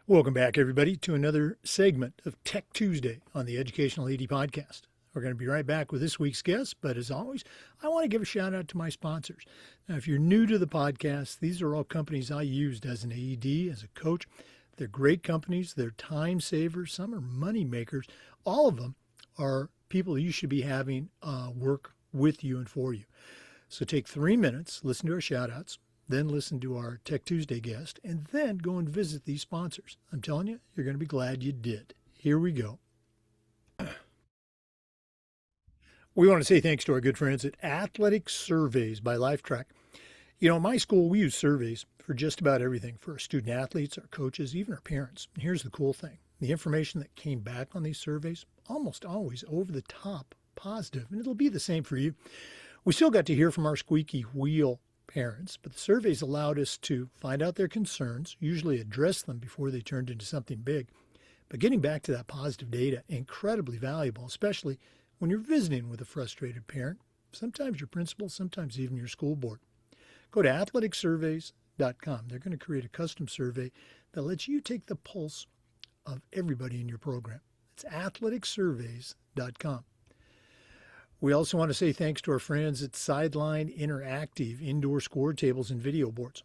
Welcome back, everybody, to another segment of Tech Tuesday on the Educational AD Podcast. We're going to be right back with this week's guest, but as always, I want to give a shout out to my sponsors. Now, if you're new to the podcast, these are all companies I used as an AED, as a coach. They're great companies. They're time savers. Some are money makers. All of them are people you should be having work with you and for you. So take 3 minutes, listen to our shout outs, then listen to our Tech Tuesday guest, and then go and visit these sponsors. I'm telling you, you're going to be glad you did. Here we go. We want to say thanks to our good friends at Athletic Surveys by LifeTrack. You know, in my school, we use surveys for just about everything, for our student athletes, our coaches, even our parents. And here's the cool thing. The information that came back on these surveys, almost always over the top, positive, and it'll be the same for you. We still got to hear from our squeaky wheel parents, but the surveys allowed us to find out their concerns, usually address them before they turned into something big. But getting back to that positive data, incredibly valuable, especially when you're visiting with a frustrated parent, sometimes your principal, sometimes even your school board. Go to athleticsurveys.com. They're going to create a custom survey that lets you take the pulse of everybody in your program. It's athleticsurveys.com. We also want to say thanks to our friends at Sideline Interactive indoor score tables and video boards.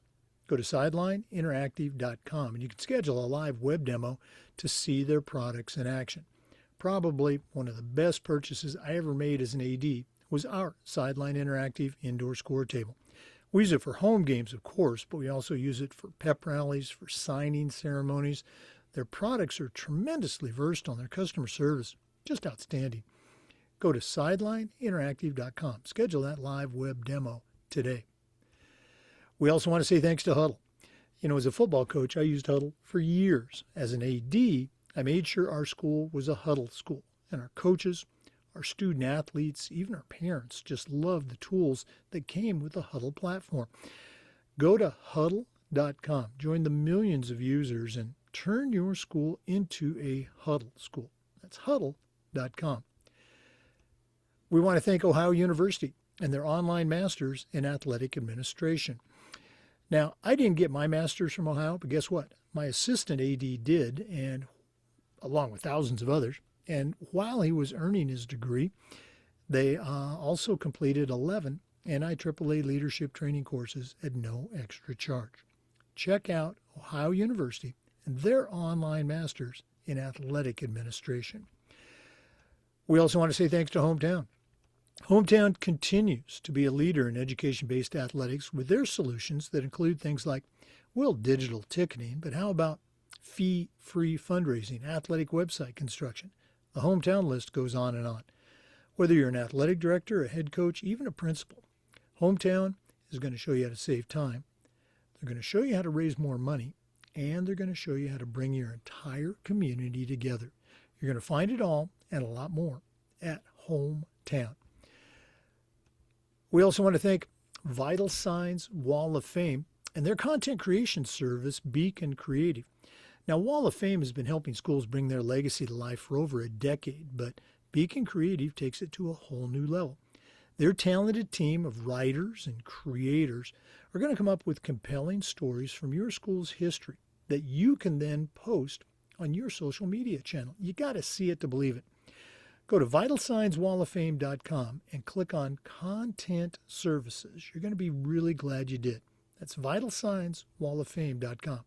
Go to sidelineinteractive.com and you can schedule a live web demo to see their products in action. Probably one of the best purchases I ever made as an AD was our Sideline Interactive indoor score table. We use it for home games, of course, but we also use it for pep rallies, for signing ceremonies. Their products are tremendously versatile and their customer service just outstanding. Go to sidelineinteractive.com. Schedule that live web demo today. We also want to say thanks to Huddle. You know, as a football coach, I used Huddle for years. As an AD, I made sure our school was a Huddle school, and our coaches, our student athletes, even our parents just loved the tools that came with the Huddle platform. Go to huddle.com. Join the millions of users and turn your school into a Huddle school. That's huddle.com. We want to thank Ohio University and their online masters in athletic administration. Now, I didn't get my master's from Ohio, but guess what? My assistant AD did, and along with thousands of others. And while he was earning his degree, they also completed 11 NIAAA leadership training courses at no extra charge. Check out Ohio University and their online masters in athletic administration. We also want to say thanks to Hometown. Hometown continues to be a leader in education-based athletics with their solutions that include things like, well, digital ticketing, but how about fee-free fundraising, athletic website construction? The Hometown list goes on and on. Whether you're an athletic director, a head coach, even a principal, Hometown is going to show you how to save time. They're going to show you how to raise more money, and they're going to show you how to bring your entire community together. You're going to find it all and a lot more at Hometown. We also want to thank Vital Signs Wall of Fame and their content creation service, Beacon Creative. Now, Wall of Fame has been helping schools bring their legacy to life for over a decade, but Beacon Creative takes it to a whole new level. Their talented team of writers and creators are going to come up with compelling stories from your school's history that you can then post on your social media channel. You got to see it to believe it. Go to vitalsignswalloffame.com and click on Content Services. You're going to be really glad you did. That's vitalsignswalloffame.com.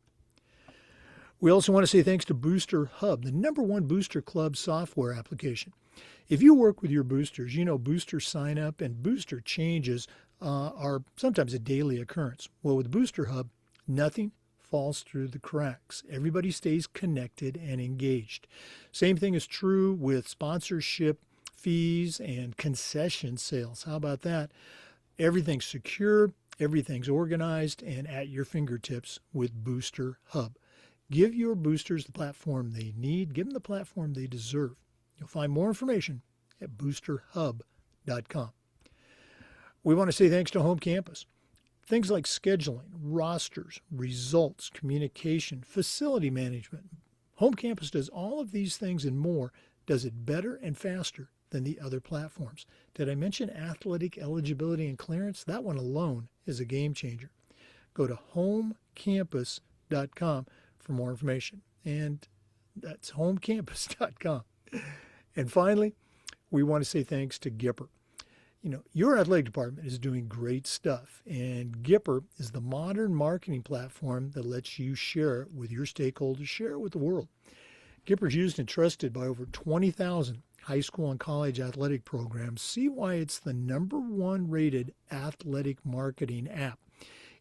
We also want to say thanks to Booster Hub, the #1 booster club software application. If you work with your boosters, you know booster sign up and booster changes are sometimes a daily occurrence. Well, with Booster Hub, nothing falls through the cracks. Everybody stays connected and engaged. Same thing is true with sponsorship fees and concession sales. How about that? Everything's secure, everything's organized, and at your fingertips with Booster Hub. Give your boosters the platform they need. Give them the platform they deserve. You'll find more information at boosterhub.com. We want to say thanks to Home Campus. Things like scheduling, rosters, results, communication, facility management. Home Campus does all of these things and more, does it better and faster than the other platforms. Did I mention athletic eligibility and clearance? That one alone is a game changer. Go to homecampus.com for more information. and that's homecampus.com. And finally, we want to say thanks to Gipper. Your athletic department is doing great stuff, and Gipper is the modern marketing platform that lets you share it with your stakeholders, share it with the world. Gipper is used and trusted by over 20,000 high school and college athletic programs. See why it's the #1 rated athletic marketing app.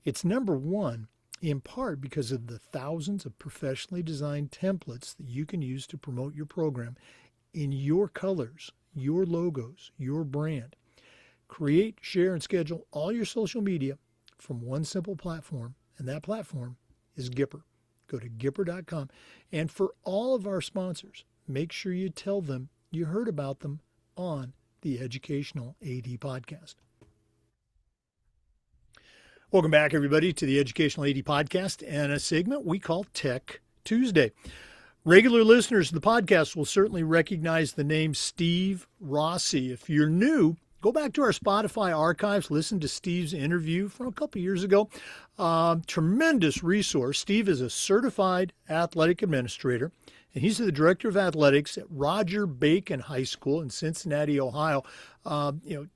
It's #1 in part because of the thousands of professionally designed templates that you can use to promote your program in your colors, your logos, your brand. Create, share, and schedule all your social media from one simple platform, and that platform is Gipper. Go to Gipper.com. And for all of our sponsors, make sure you tell them you heard about them on the Educational AD Podcast. Welcome back, everybody, to the Educational AD Podcast and a segment we call Tech Tuesday. Regular listeners to the podcast will certainly recognize the name Steve Rossi. If you're new, go back to our Spotify archives, listen to Steve's interview from a couple years ago. Tremendous resource. Steve is a certified athletic administrator, and he's the director of athletics at Roger Bacon High School in Cincinnati, Ohio.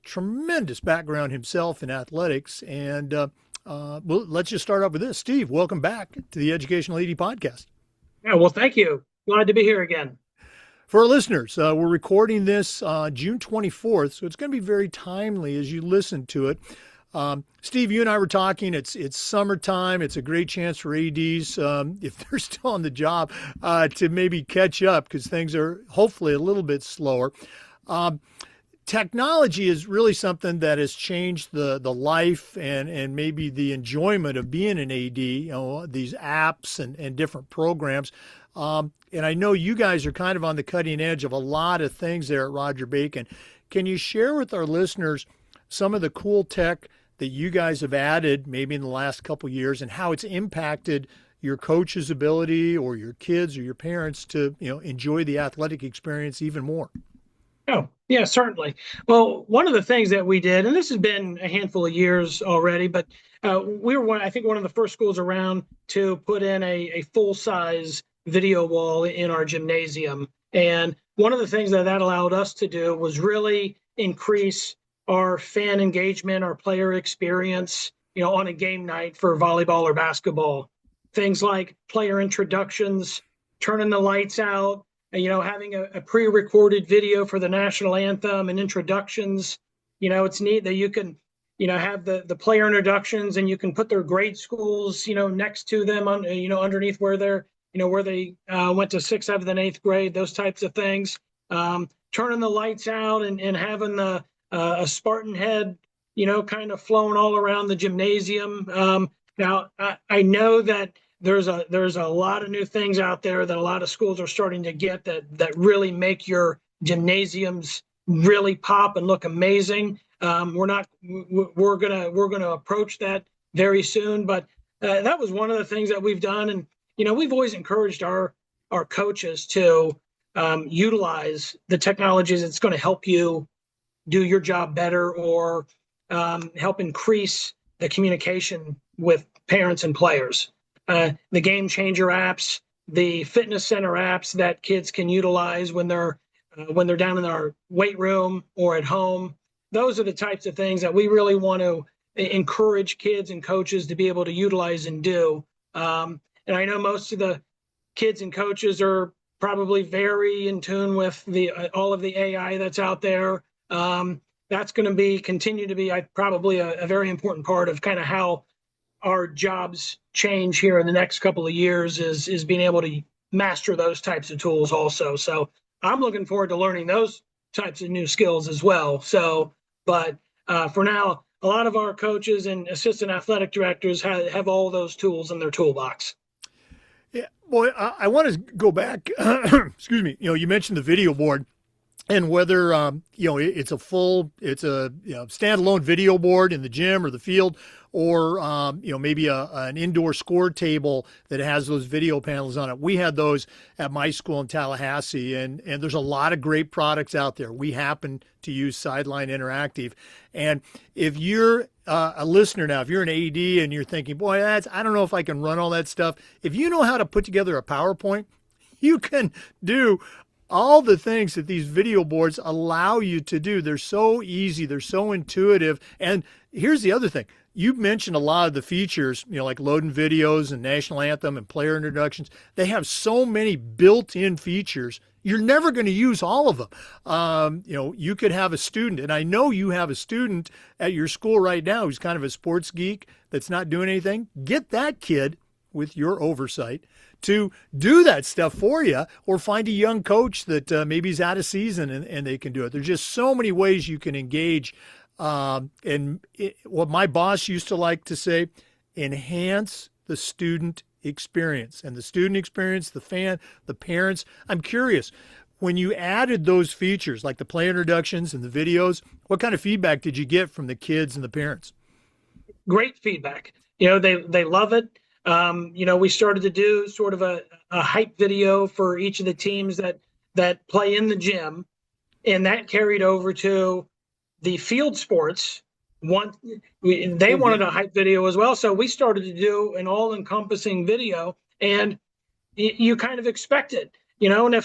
Tremendous background himself in athletics. And well, let's just start off with this. Steve, welcome back to the Educational AD Podcast. Yeah, well, thank you. Glad to be here again. For our listeners, we're recording this June 24th, so it's going to be very timely as you listen to it. Steve, you and I were talking. It's summertime. It's a great chance for ADs, if they're still on the job, to maybe catch up because things are hopefully a little bit slower. Technology is really something that has changed the life and maybe the enjoyment of being an AD, these apps and different programs. And I know you guys are kind of on the cutting edge of a lot of things there at Roger Bacon. Can you share with our listeners some of the cool tech that you guys have added maybe in the last couple of years and how it's impacted your coach's ability or your kids or your parents to, enjoy the athletic experience even more? Oh, yeah, certainly. Well, one of the things that we did, and this has been a handful of years already, but we were one of the first schools around to put in a full-size video wall in our gymnasium. And one of the things that allowed us to do was really increase our fan engagement, our player experience, on a game night for volleyball or basketball. Things like player introductions, turning the lights out, having a pre-recorded video for the national anthem and introductions. It's neat that you can, have the player introductions and you can put their grade schools, next to them on, underneath where they're, where they went to 6th, 7th, and 8th grade, those types of things. Turning the lights out and having a Spartan head, kind of flowing all around the gymnasium. Now, I know that there's a lot of new things out there that a lot of schools are starting to get that really make your gymnasiums really pop and look amazing. We're gonna approach that very soon, but that was one of the things that we've done, and we've always encouraged our coaches to utilize the technologies that's going to help you do your job better or help increase the communication with parents and players. The game changer apps, the fitness center apps that kids can utilize when they're down in our weight room or at home. Those are the types of things that we really want to encourage kids and coaches to be able to utilize and do. And I know most of the kids and coaches are probably very in tune with all of the AI that's out there. That's going to continue to be probably a very important part of kind of how our jobs change here in the next couple of years is being able to master those types of tools also. So I'm looking forward to learning those types of new skills as well. So, but for now, a lot of our coaches and assistant athletic directors have all those tools in their toolbox. Yeah, boy, I want to go back. Excuse me. You mentioned the video board. And whether it's a standalone video board in the gym or the field, or maybe an indoor score table that has those video panels on it. We had those at my school in Tallahassee, and there's a lot of great products out there. We happen to use Sideline Interactive, and if you're a listener now, if you're an AD and you're thinking, boy, I don't know if I can run all that stuff. If you know how to put together a PowerPoint you can do all the things that these video boards allow you to do. They're so easy, they're so intuitive. And here's the other thing. You mentioned a lot of the features, like loading videos and national anthem and player introductions. They have so many built-in features. You're never going to use all of them. You could have a student, and I know you have a student at your school right now who's kind of a sports geek that's not doing anything. Get that kid, with your oversight, to do that stuff for you, or find a young coach that maybe is out of season and they can do it. There's just so many ways you can engage. What my boss used to like to say, enhance the student experience. And the student experience, the parents. I'm curious, when you added those features like the play introductions and the videos, what kind of feedback did you get from the kids and the parents? Great feedback. They love it. We started to do sort of a hype video for each of the teams that play in the gym, and that carried over to the field sports. They wanted a hype video as well, so we started to do an all-encompassing video, and you kind of expect it, and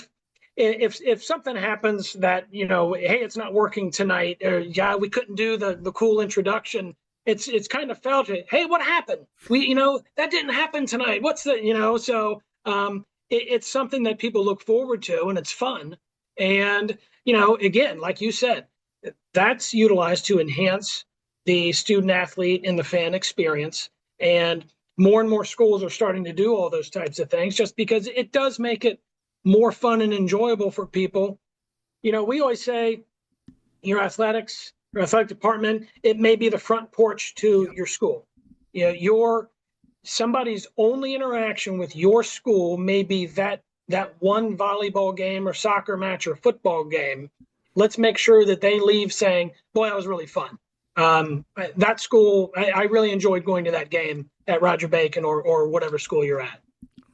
if something happens that, hey, it's not working tonight, or we couldn't do the cool introduction, it's kind of felt it. Hey, what happened? That didn't happen tonight. What's the, so it's something that people look forward to, and it's fun. And, again, like you said, that's utilized to enhance the student athlete and the fan experience. And more schools are starting to do all those types of things just because it does make it more fun and enjoyable for people. We always say your athletic department, it may be the front porch to your school. Somebody's only interaction with your school may be that one volleyball game or soccer match or football game. Let's make sure that they leave saying, boy, that was really fun. That school, I really enjoyed going to that game at Roger Bacon or whatever school you're at,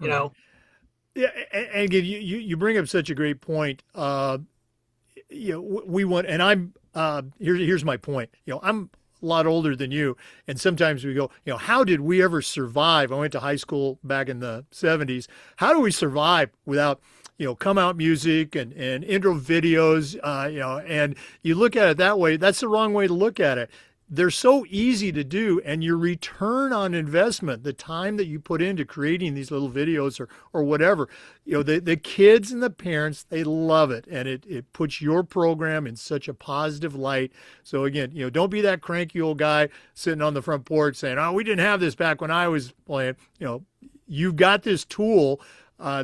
Yeah, and again, you bring up such a great point. We want, and I'm here's my point. I'm a lot older than you, and sometimes we go, how did we ever survive? I went to high school back in the 70s. How do we survive without come out music and intro videos, and you look at it that way, that's the wrong way to look at it. They're so easy to do, and your return on investment, the time that you put into creating these little videos or whatever, the kids and the parents, they love it, and it puts your program in such a positive light. So again, don't be that cranky old guy sitting on the front porch saying, oh, we didn't have this back when I was playing. You've got this tool,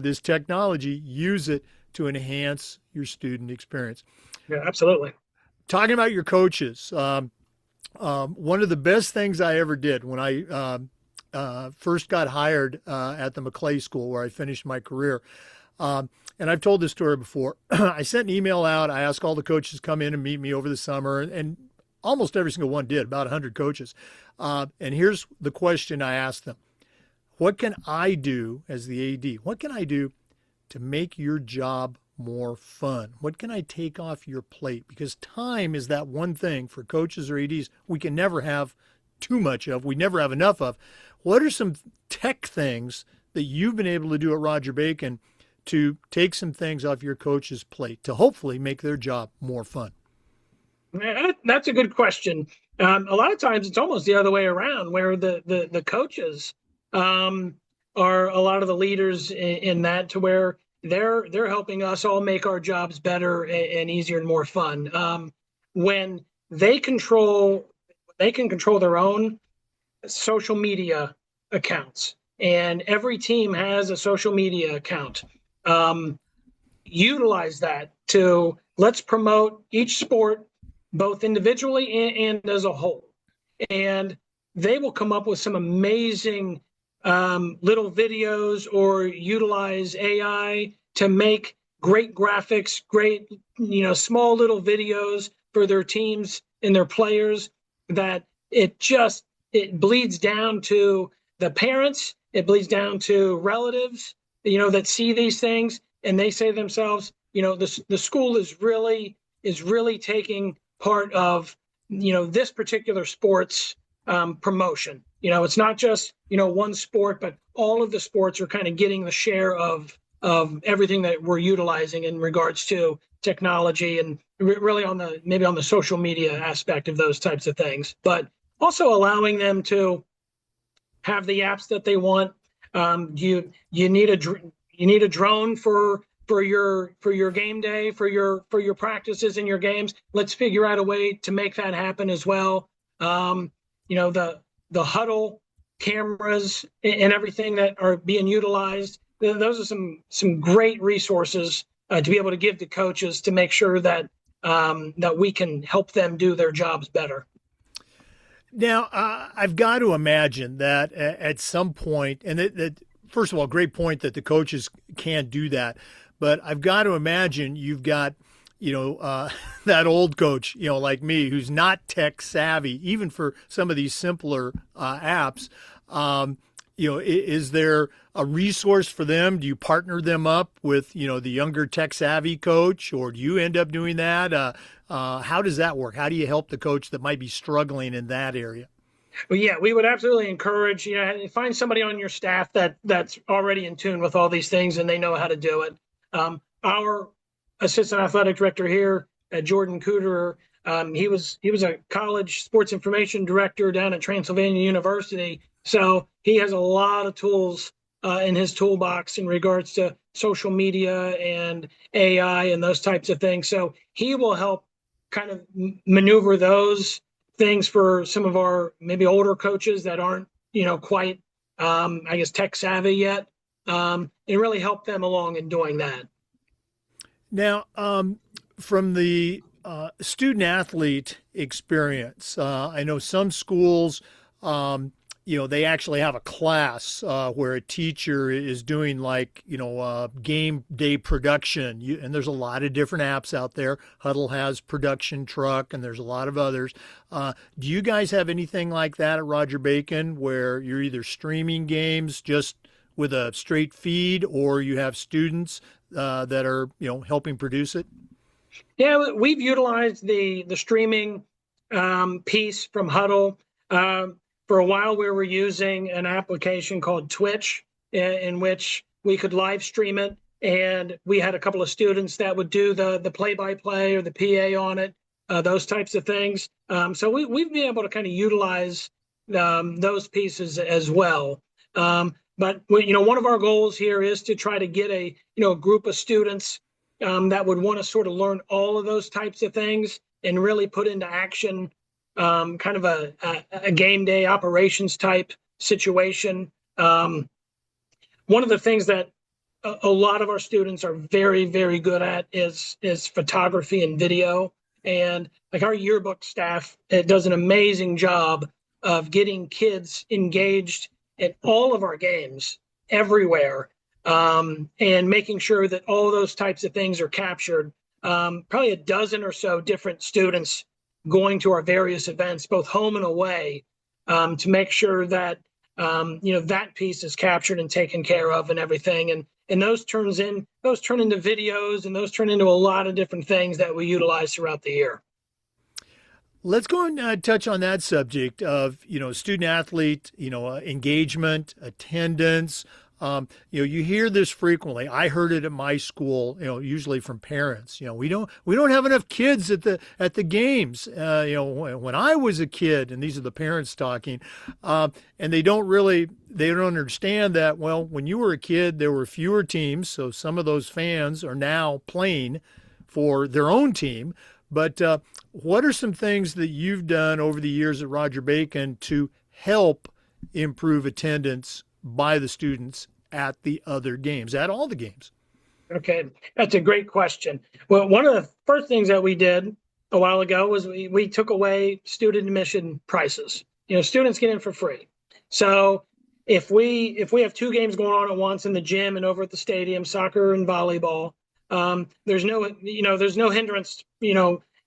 this technology, use it to enhance your student experience. Yeah, absolutely. Talking about your coaches, one of the best things I ever did when I first got hired at the McClay School where I finished my career, and I've told this story before, I sent an email out. I asked all the coaches to come in and meet me over the summer, and almost every single one did, about 100 coaches. And here's the question I asked them. What can I do as the AD? What can I do to make your job more fun? What can I take off your plate? Because time is that one thing for coaches or ADs we can never have too much of. We never have enough of. What are some tech things that you've been able to do at Roger Bacon to take some things off your coach's plate to hopefully make their job more fun? That's a good question. A lot of times it's almost the other way around, where the coaches are a lot of the leaders in that, to where they're helping us all make our jobs better and easier and more fun. When they can control their own social media accounts, and every team has a social media account. Utilize that to, let's promote each sport both individually and as a whole. And they will come up with some amazing little videos, or utilize AI to make great graphics, great, small little videos for their teams and their players, that it bleeds down to the parents, it bleeds down to relatives, that see these things, and they say to themselves, the school is really taking part of, this particular sports promotion. It's not just, one sport, but all of the sports are kind of getting the share of of everything that we're utilizing in regards to technology and really on the maybe on the social media aspect of those types of things, but also allowing them to have the apps that they want. You need you need a drone for your game day, for your practices and your games. Let's figure out a way to make that happen as well. You know, the huddle cameras and everything that are being utilized. Those are some great resources to be able to give to coaches to make sure that that we can help them do their jobs better. Now, I've got to imagine that at some point, and that first of all, great point that the coaches can't do that, but I've got to imagine you've got, that old coach, like me, who's not tech savvy, even for some of these simpler apps. Is there a resource for them? Do you partner them up with, the younger tech savvy coach, or do you end up doing that? How does that work? How do you help the coach that might be struggling in that area? Well, yeah, we would absolutely encourage, find somebody on your staff that's already in tune with all these things and they know how to do it. Our assistant athletic director here, Jordan Cooterer, he was a college sports information director down at Transylvania University. So he has a lot of tools in his toolbox in regards to social media and AI and those types of things. So he will help kind of maneuver those things for some of our maybe older coaches that aren't, quite, I guess, tech savvy yet, and really help them along in doing that. Now, from the student athlete experience, I know some schools, they actually have a class where a teacher is doing like, game day production. And there's a lot of different apps out there. Huddle has Production Truck, and there's a lot of others. Do you guys have anything like that at Roger Bacon where you're either streaming games just with a straight feed, or you have students that are, helping produce it? Yeah, we've utilized the streaming piece from Huddle. For a while, we were using an application called Twitch, in which we could live stream it, and we had a couple of students that would do the play-by-play or the PA on it, those types of things. So we've been able to kind of utilize those pieces as well. But one of our goals here is to try to get a group of students that would want to sort of learn all of those types of things and really put into action kind of a game day operations type situation. One of the things that a lot of our students are very, very good at is photography and video. And like our yearbook staff, it does an amazing job of getting kids engaged in all of our games everywhere, and making sure that all those types of things are captured. Probably a dozen or so different students going to our various events, both home and away, to make sure that that piece is captured and taken care of and everything. And those turn into videos, and those turn into a lot of different things that we utilize throughout the year. Let's go and touch on that subject of, student athlete, engagement, attendance. You hear this frequently. I heard it at my school, usually from parents. We don't have enough kids at the games. When I was a kid, and these are the parents talking, and they don't understand that. Well, when you were a kid, there were fewer teams, so some of those fans are now playing for their own team. But what are some things that you've done over the years at Roger Bacon to help improve attendance by the students at the other games, at all the games? Okay, that's a great question. Well, one of the first things that we did a while ago was we took away student admission prices. Students get in for free. So if we have two games going on at once in the gym and over at the stadium, soccer and volleyball, there's no hindrance,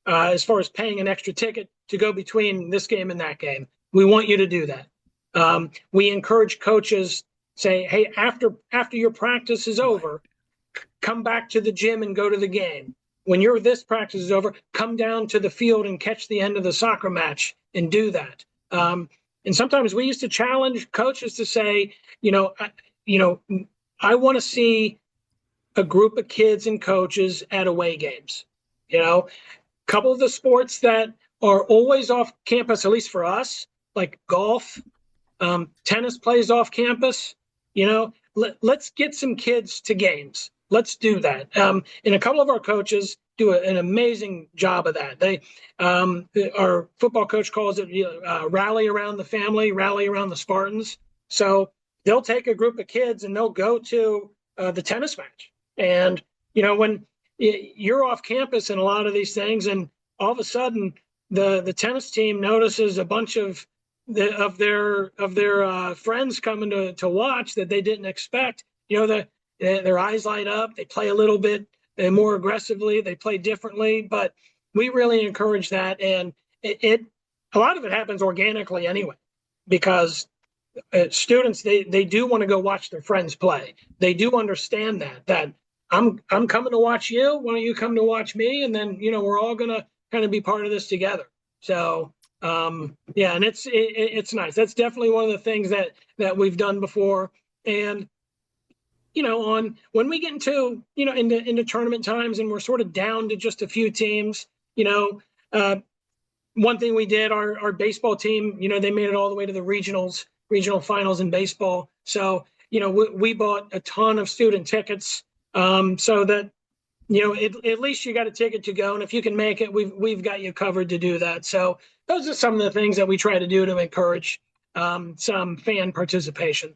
as far as paying an extra ticket to go between this game and that game. We want you to do that. We encourage coaches, say, hey, after your practice is over, come back to the gym and go to the game. When this practice is over, come down to the field and catch the end of the soccer match and do that. And sometimes we used to challenge coaches to say, I want to see a group of kids and coaches at away games. You know, a couple of the sports that are always off campus, at least for us, like golf, tennis plays off campus. Let's get some kids to games. Let's do that. And a couple of our coaches do an amazing job of that. Our football coach calls it rally around the family, rally around the Spartans. So they'll take a group of kids and they'll go to the tennis match. And when you're off campus and a lot of these things, and all of a sudden the tennis team notices a bunch of their friends coming to watch that they didn't expect. Their eyes light up. They play a little bit more aggressively. They play differently, but we really encourage that, and a lot of it happens organically anyway, because students they do want to go watch their friends play. They do understand that I'm coming to watch you. Why don't you come to watch me? And then we're all gonna kind of be part of this together. So yeah, and it's nice. That's definitely one of the things that we've done before. And when we get into tournament times and we're sort of down to just a few teams, one thing we did, our baseball team, they made it all the way to the regional finals in baseball. So we bought a ton of student tickets, so that at least you got a ticket to go, and if you can make it, we've got you covered to do that. So those are some of the things that we try to do to encourage some fan participation.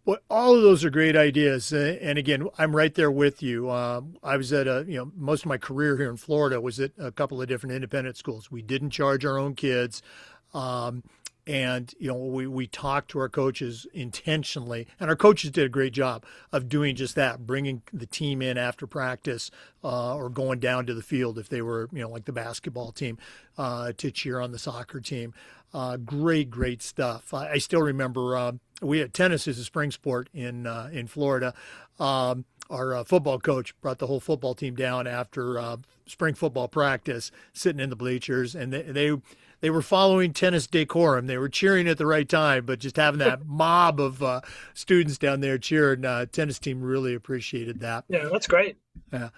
Well, all of those are great ideas, and again, I'm right there with you. I was at most of my career here in Florida was at a couple of different independent schools. We didn't charge our own kids. And we talked to our coaches intentionally, and our coaches did a great job of doing just that, bringing the team in after practice, or going down to the field if they were, like the basketball team, to cheer on the soccer team. Great stuff. I still remember we had tennis as a spring sport in Florida. Our football coach brought the whole football team down after spring football practice, sitting in the bleachers, and they were following tennis decorum. They were cheering at the right time, but just having that mob of students down there cheering, tennis team really appreciated that. Yeah, that's great. Yeah.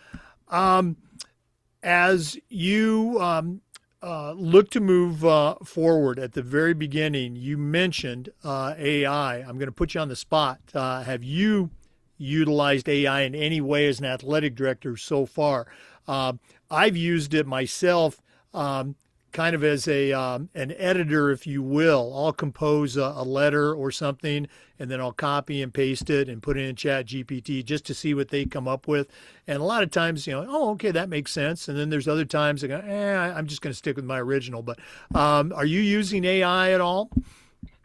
As you look to move forward, at the very beginning, you mentioned AI. I'm going to put you on the spot. Have you utilized AI in any way as an athletic director so far? I've used it myself, kind of as an editor, if you will. I'll compose a letter or something, and then I'll copy and paste it and put it in Chat GPT just to see what they come up with. And a lot of times, okay, that makes sense. And then there's other times I go, I'm just going to stick with my original. But are you using AI at all?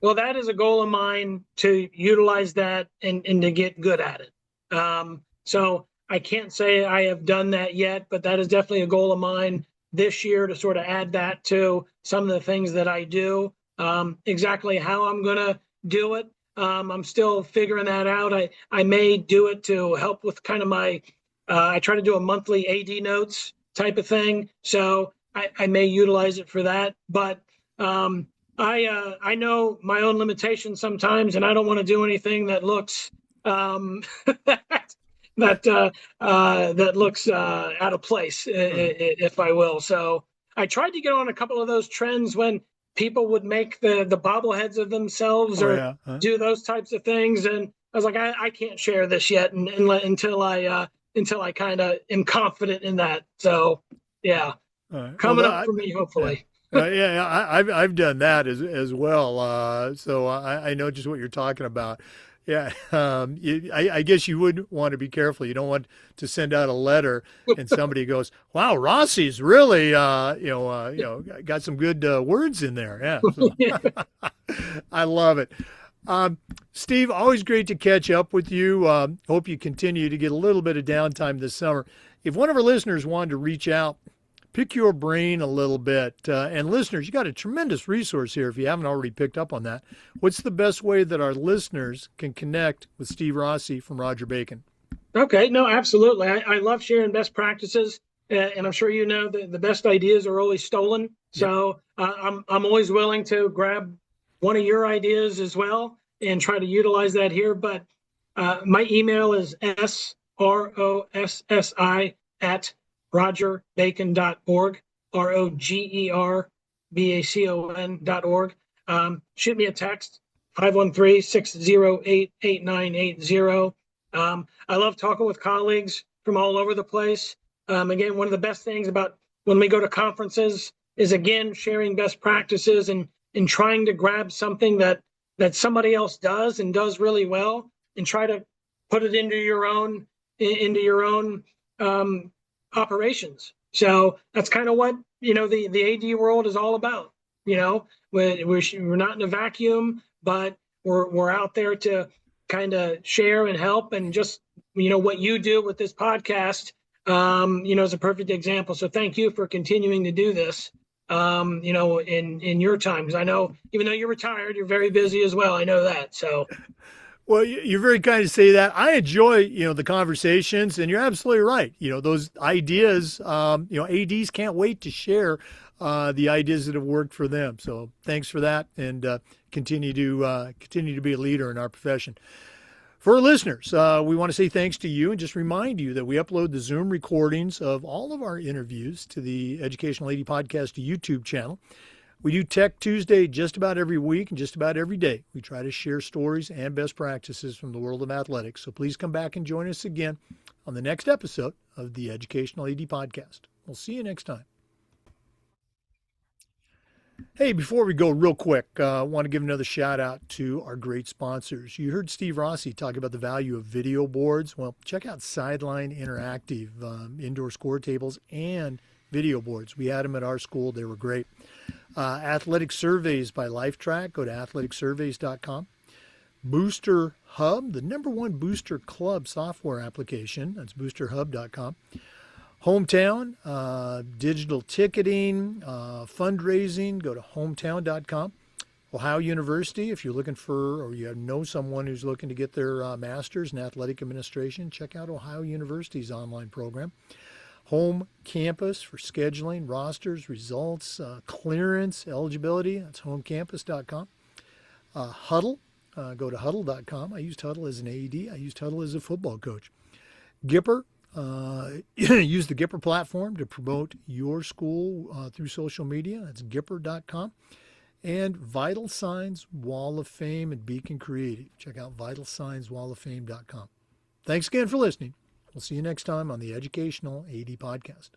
Well, that is a goal of mine, to utilize that and to get good at it. So I can't say I have done that yet, but that is definitely a goal of mine this year, to sort of add that to some of the things that I do. Exactly how I'm going to do it, I'm still figuring that out. I may do it to help with kind of my, I try to do a monthly AD notes type of thing. So I may utilize it for that. But I know my own limitations sometimes, and I don't want to do anything that looks that looks out of place, if I will. So I tried to get on a couple of those trends when people would make the bobbleheads of themselves, or do those types of things, and I was like, I can't share this yet, until I kind of am confident in that. So yeah, coming up for me, hopefully. I've done that as well. So I know just what you're talking about. Yeah, I guess you would want to be careful. You don't want to send out a letter and somebody goes, "Wow, Rossi's really, got some good words in there." Yeah, so. I love it. Steve, always great to catch up with you. Hope you continue to get a little bit of downtime this summer. If one of our listeners wanted to reach out, pick your brain a little bit. And listeners, you got a tremendous resource here if you haven't already picked up on that. What's the best way that our listeners can connect with Steve Rossi from Roger Bacon? Okay, no, absolutely. I love sharing best practices, and I'm sure the best ideas are always stolen. So I'm always willing to grab one of your ideas as well and try to utilize that here. But my email is Rossi at rogerbacon.org, rogerbacon.org. Shoot me a text, 513-608-8980. I love talking with colleagues from all over the place. Again, one of the best things about when we go to conferences is, again, sharing best practices and trying to grab something that somebody else does and does really well and try to put it into your own operations. So that's kind of what the AD world is all about. We're not in a vacuum, but we're out there to kind of share and help, and just what you do with this podcast is a perfect example. So thank you for continuing to do this in your time, because I know even though you're retired, you're very busy as well. I know that. So Well, you're very kind to say that. I enjoy, the conversations, and you're absolutely right. Those ideas, ADs can't wait to share the ideas that have worked for them. So thanks for that, and continue to be a leader in our profession. For our listeners, we want to say thanks to you and just remind you that we upload the Zoom recordings of all of our interviews to the Educational AD Podcast YouTube channel. We do Tech Tuesday just about every week and just about every day. We try to share stories and best practices from the world of athletics. So please come back and join us again on the next episode of the Educational AD Podcast. We'll see you next time. Hey, before we go real quick, I want to give another shout out to our great sponsors. You heard Steve Rossi talk about the value of video boards. Well, check out Sideline Interactive, indoor score tables and video boards. We had them at our school. They were great. Athletic Surveys by LifeTrack. Go to athleticsurveys.com. Booster Hub, the #1 booster club software application. That's boosterhub.com. Hometown, digital ticketing, fundraising. Go to hometown.com. Ohio University, if you're looking for, or you know someone who's looking to get their master's in athletic administration, check out Ohio University's online program. Home Campus for scheduling, rosters, results, clearance, eligibility. That's homecampus.com. Huddle, go to huddle.com. I used Huddle as an AED. I used Huddle as a football coach. Gipper, use the Gipper platform to promote your school through social media. That's gipper.com. And Vital Signs Wall of Fame and Beacon Creative. Check out vitalsignswalloffame.com. Thanks again for listening. We'll see you next time on the Educational AD Podcast.